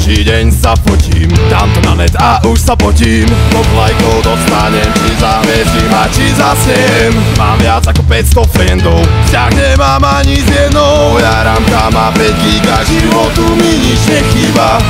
ďalší deň sa fotím, dám to na net a už sa potím. Koľko lajkov dostanem, či zahviezdim a či zasnem. Mám viac ako 500 friendov, vzťah nemám ani s jednou. Ja rámka má 5 giga, životu mi nič nechýba.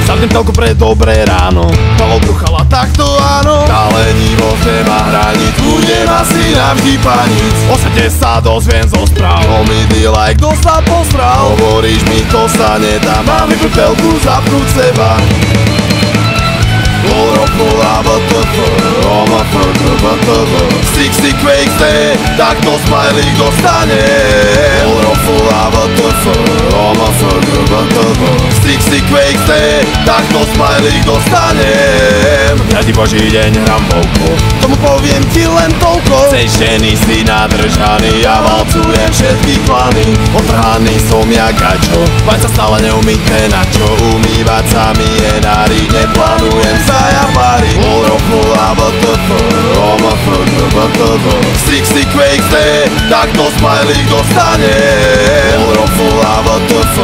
Zapnem telku pre dobré ráno, Pavol Bruchala, takto áno. Tá lenivosť nemá hranic, budem asi navždy panic. O svete sa dozviem zo správ, komidy like, kto sa posral. Hovoríš mi, to sa nedá, mám vypnúť telku, zapnúť seba. Loropola, WTF, Sixty Quakes, takto smajlík dostane. Loropola, WTF, Sixty Quakes, takto smajlík dostanem. Každý boží deň hrám polko, tomu poviem ti len toľko. Sejštený si nadržaný, ja valcujem všetky klany. Otrhaný som jak gačo, bať sa stále neumýte na čo. Umývať sa mi je nárik, neplánujem sa ja páriť. Loropola, WTF, Sixty Quakes, takto smajlík dostane. Loropola, WTF,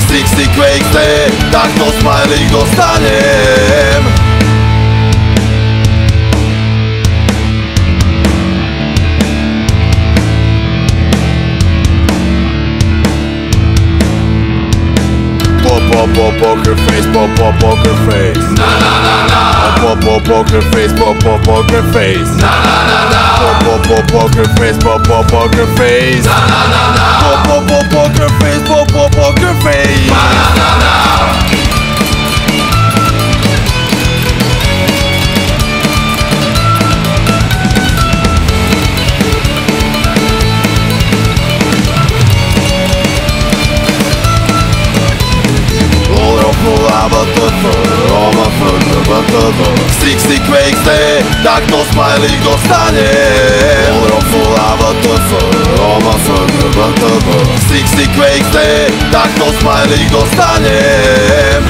Sixty Quakes, takto smajlík dostanem. Poker face, poker face. Na na na na. Poker face, poker face. Na na na na. Poker face, poker face. Na na na na. Poker face, poker face. Na na na na. Sixty Quakes, takto smajlík dostane. Loropola, WTF, Sixty Quakes, takto smajlík dostanem.